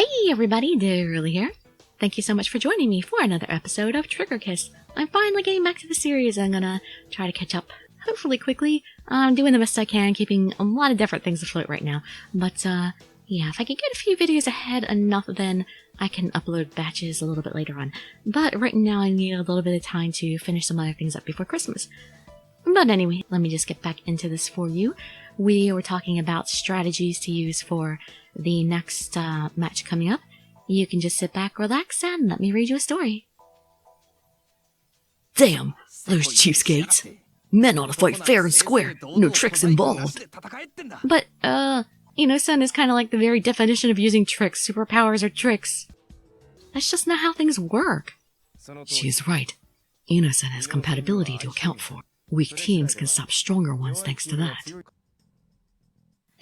Hey everybody, Dirili here. Thank you so much for joining me for another episode of Trigger Kiss. I'm finally getting back to the series. I'm gonna try to catch up, hopefully quickly. I'm doing the best I can, keeping a lot of different things afloat right now. But, yeah, if I can get a few videos ahead enough, then I can upload batches a little bit later on. But right now I need a little bit of time to finish some other things up before Christmas. But anyway, let me just get back into this for you. We were talking about strategies to use for the next match coming up. You can just sit back, relax, and let me read you a story. Damn, those cheapskates. Men ought to fight fair and square, no tricks involved. But, Ino-san is kind of like the very definition of using tricks. Superpowers are tricks. That's just not how things work. She's right. Ino-san has compatibility to account for. Weak teams can stop stronger ones thanks to that.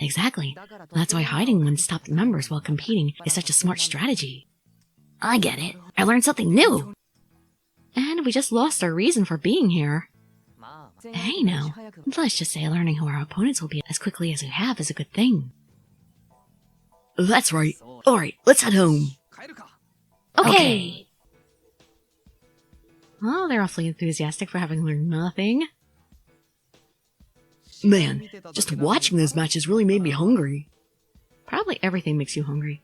Exactly. That's why hiding one's top members while competing is such a smart strategy. I get it. I learned something new. And we just lost our reason for being here. Hey now, let's just say learning who our opponents will be as quickly as we have is a good thing. That's right. Alright, let's head home. Okay. Well, they're awfully enthusiastic for having learned nothing. Man, just watching those matches really made me hungry. Probably everything makes you hungry.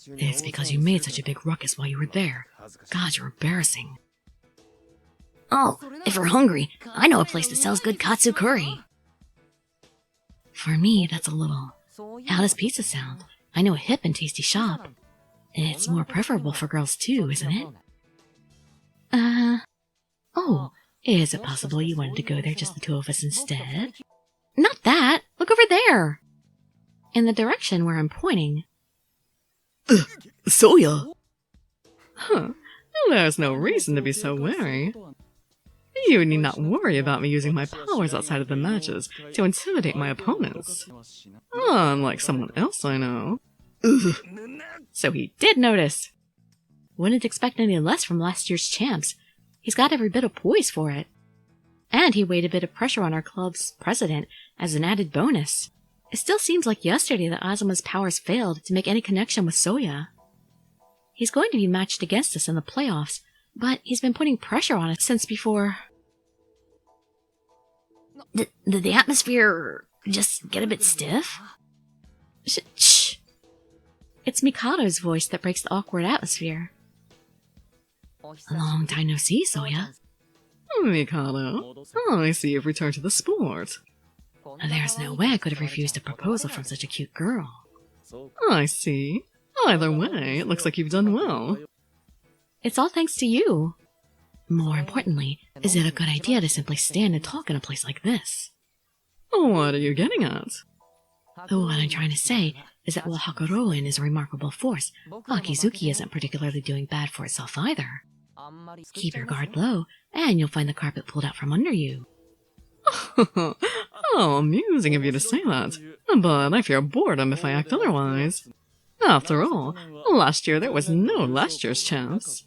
It's because you made such a big ruckus while you were there. God, you're embarrassing. Oh, if you're hungry, I know a place that sells good katsu curry. For me, that's a little... How does pizza sound? I know a hip and tasty shop. It's more preferable for girls too, isn't it? Oh, is it possible you wanted to go there, just the two of us instead? Not that! Look over there! In the direction where I'm pointing. Soya! Huh. There's no reason to be so wary. You need not worry about me using my powers outside of the matches to intimidate my opponents. Unlike someone else I know. Ugh. So he did notice! Wouldn't expect any less from last year's champs. He's got every bit of poise for it. And he weighed a bit of pressure on our club's president as an added bonus. It still seems like yesterday that Azuma's powers failed to make any connection with Soya. He's going to be matched against us in the playoffs, but he's been putting pressure on us since before. Did the atmosphere just get a bit stiff? Shh. It's Mikado's voice that breaks the awkward atmosphere. Long time no see, Soya. Mikado, I see you've returned to the sport. There's no way I could have refused a proposal from such a cute girl. I see. Either way, it looks like you've done well. It's all thanks to you. More importantly, is it a good idea to simply stand and talk in a place like this? What are you getting at? What I'm trying to say is that while Hakuroin is a remarkable force, Akizuki isn't particularly doing bad for itself either. Keep your guard low, and you'll find the carpet pulled out from under you. Oh, amusing of you to say that. But I fear boredom if I act otherwise. After all, last year there was no last year's chance.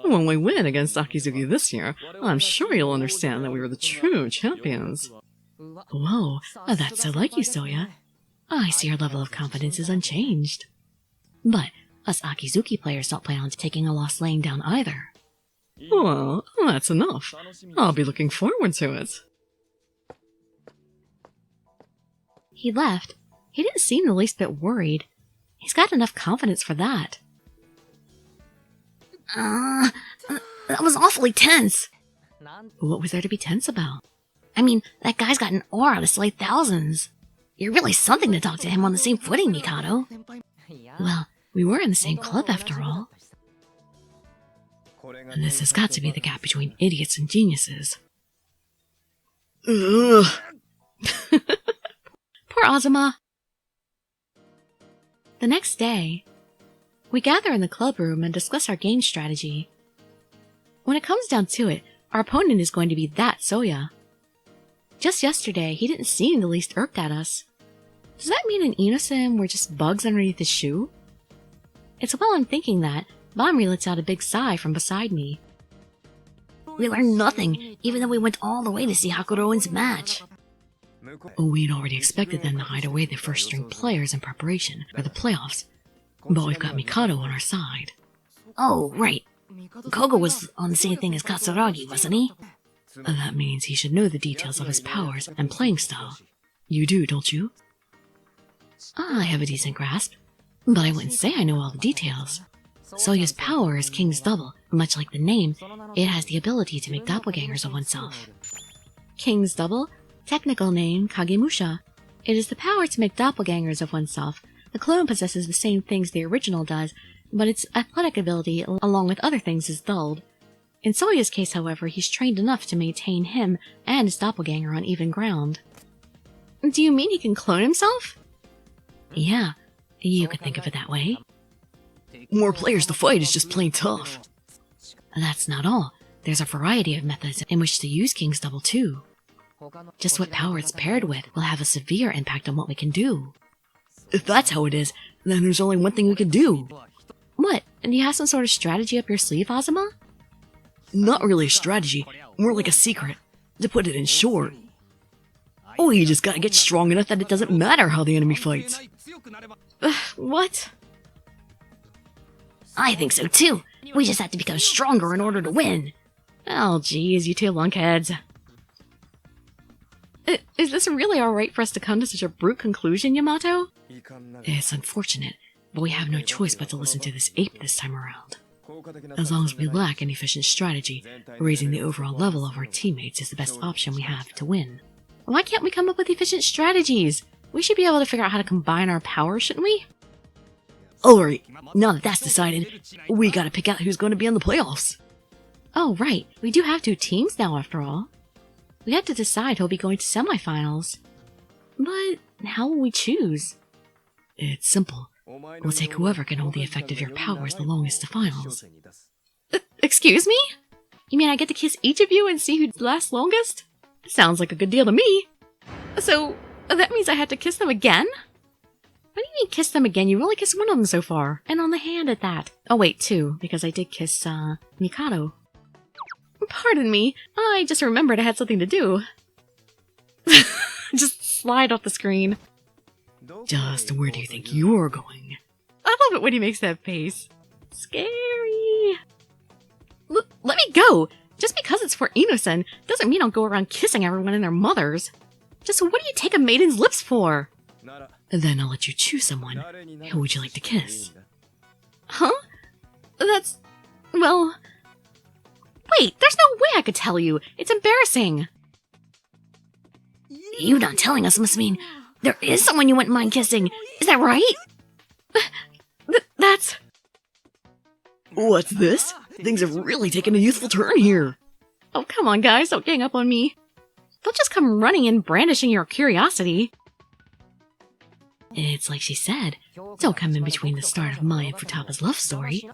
When we win against Akizuki this year, I'm sure you'll understand that we were the true champions. Whoa, that's so like you, Soya. I see your level of confidence is unchanged. But us Akizuki players don't plan on taking a loss laying down either. Well, that's enough. I'll be looking forward to it. He left. He didn't seem the least bit worried. He's got enough confidence for that. That was awfully tense. What was there to be tense about? I mean, that guy's got an aura to slay thousands. You're really something to talk to him on the same footing, Mikado. Well, we were in the same club after all. And this has got to be the gap between idiots and geniuses. Ugh. Poor Azuma. The next day, we gather in the club room and discuss our game strategy. When it comes down to it, our opponent is going to be that Soya. Just yesterday, he didn't seem the least irked at us. Does that mean in Ino-san we're just bugs underneath his shoe? It's while I'm thinking that, Banri lets out a big sigh from beside me. We learned nothing, even though we went all the way to see Hakuroin's match. We'd already expected them to hide away the first-string players in preparation for the playoffs. But we've got Mikado on our side. Oh, right. Koga was on the same thing as Katsuragi, wasn't he? That means he should know the details of his powers and playing style. You do, don't you? I have a decent grasp, but I wouldn't say I know all the details. Soyu's power is King's Double. Much like the name, it has the ability to make doppelgangers of oneself. King's Double? Technical name, Kagemusha. It is the power to make doppelgangers of oneself. The clone possesses the same things the original does, but its athletic ability, along with other things, is dulled. In Soyu's case, however, he's trained enough to maintain him and his doppelganger on even ground. Do you mean he can clone himself? Yeah, you could think of it that way. More players to fight is just plain tough. That's not all. There's a variety of methods in which to use King's Double too. Just what power it's paired with will have a severe impact on what we can do. If that's how it is, then there's only one thing we can do. What? Do you have some sort of strategy up your sleeve, Azuma? Not really a strategy, more like a secret. To put it in short. Oh, you just gotta get strong enough that it doesn't matter how the enemy fights. What? I think so too. We just have to become stronger in order to win. Oh, geez, you two lunkheads. Is this really alright for us to come to such a brute conclusion, Yamato? It's unfortunate, but we have no choice but to listen to this ape this time around. As long as we lack an efficient strategy, raising the overall level of our teammates is the best option we have to win. Why can't we come up with efficient strategies? We should be able to figure out how to combine our powers, shouldn't we? Alright, now that that's decided, we gotta pick out who's going to be in the playoffs. Oh, right. We do have 2 teams now, after all. We have to decide who'll be going to semifinals. But how will we choose? It's simple. We'll take whoever can hold the effect of your powers the longest to finals. Excuse me? You mean I get to kiss each of you and see who lasts longest? Sounds like a good deal to me. So, that means I have to kiss them again? What do you mean kiss them again? You only kissed one of them so far. And on the hand at that. Oh wait, 2, because I did kiss, Mikado. Pardon me, I just remembered I had something to do. Just slide off the screen. Just where do you think you're going? I love it when he makes that face. Scary. Let me go! Just because it's for Ino-san doesn't mean I'll go around kissing everyone and their mothers. Just what do you take a maiden's lips for? Then I'll let you choose someone. Who would you like to kiss? Huh? That's... well... Wait, there's no way I could tell you. It's embarrassing. You not telling us must mean there is someone you wouldn't mind kissing. Is that right? That's... What's this? Things have really taken a youthful turn here. Oh, come on, guys. Don't gang up on me. Don't just come running in brandishing your curiosity. It's like she said. Don't come in between the start of my and Futaba's love story.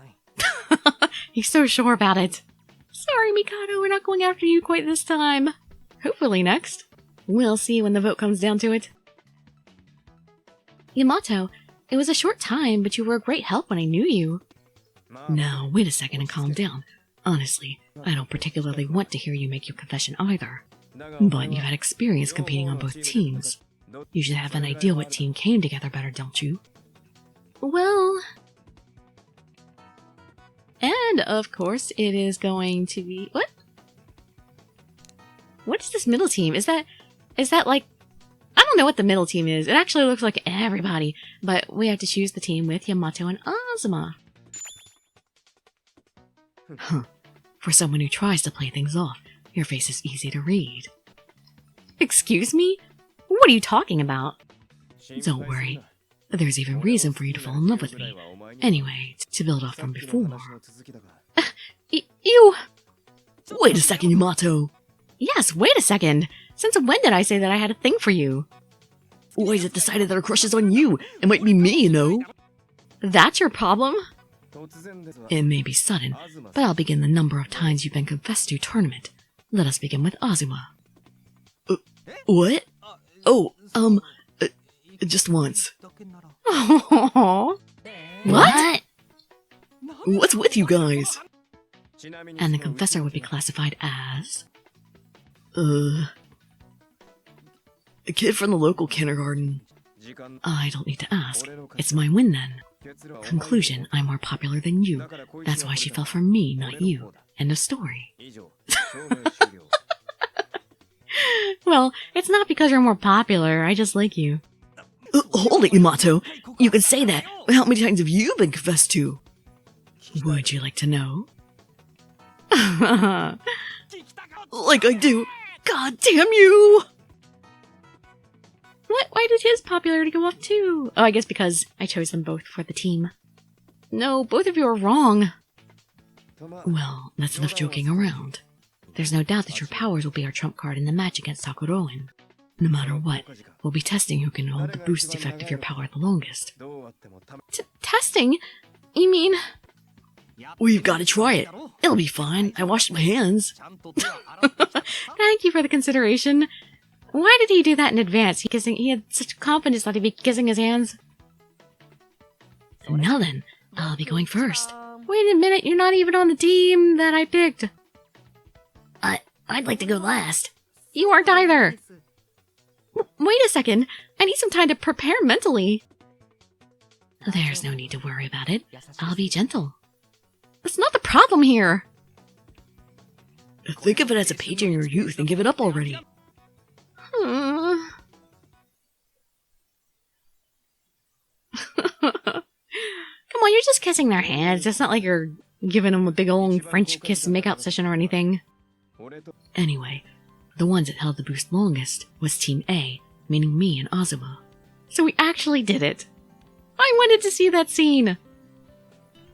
He's so sure about it. Sorry, Mikado, we're not going after you quite this time. Hopefully next. We'll see when the vote comes down to it. Yamato, it was a short time, but you were a great help when I knew you. Now, wait a second and calm down. Honestly, I don't particularly want to hear you make your confession either. But you've had experience competing on both teams. You should have an idea what team came together better, don't you? Well... And, of course, it is going to be... What? What is this middle team? Is that like... I don't know what the middle team is. It actually looks like everybody. But we have to choose the team with Yamato and Azuma. Huh. For someone who tries to play things off, your face is easy to read. Excuse me? What are you talking about? Don't worry. There's even reason for you to fall in love with me. Anyway, to build off from before. You... Wait a second, Yamato! Yes, wait a second! Since when did I say that I had a thing for you? Why is it decided that our crush is on you? It might be me, you know? That's your problem? It may be sudden, but I'll begin the number of times you've been confessed to tournament. Let us begin with Azuma. What? Oh, just once. Aww. What? What's with you guys? And the confessor would be classified as... a kid from the local kindergarten. I don't need to ask. It's my win then. Conclusion, I'm more popular than you. That's why she fell for me, not you. End of story. Well, it's not because you're more popular, I just like you. Hold it, Yamato. You can say that, but how many times have you been confessed to? Would you like to know? Like I do. God damn you! What? Why did his popularity go up too? Oh, I guess because I chose them both for the team. No, both of you are wrong. Well, that's enough joking around. There's no doubt that your powers will be our trump card in the match against Takuroin. No matter what, we'll be testing who can hold the boost effect of your power the longest. Testing? You mean... We've got to try it. It'll be fine. I washed my hands. Thank you for the consideration. Why did he do that in advance? He had such confidence that he'd be kissing his hands. Now then, I'll be going first. Wait a minute, you're not even on the team that I picked. I'd like to go last. You aren't either. Wait a second. I need some time to prepare mentally. There's no need to worry about it. I'll be gentle. That's not the problem here. Think of it as a page in your youth and give it up already. Come on, you're just kissing their hands. It's not like you're giving them a big old French kiss makeout session or anything. Anyway, the ones that held the boost longest was Team A, meaning me and Azuma. So we actually did it. I wanted to see that scene.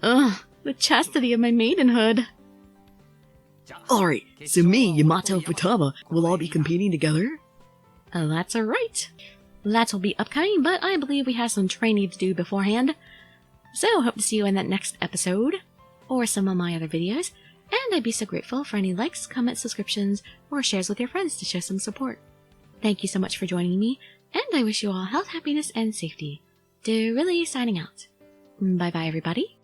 Ugh, the chastity of my maidenhood. Alright, so me, Yamato, and Futaba will all be competing together? That's alright. That will be upcoming, but I believe we have some training to do beforehand. So, hope to see you in that next episode, or some of my other videos, and I'd be so grateful for any likes, comments, subscriptions, or shares with your friends to show some support. Thank you so much for joining me, and I wish you all health, happiness, and safety. Dirili signing out. Bye bye everybody.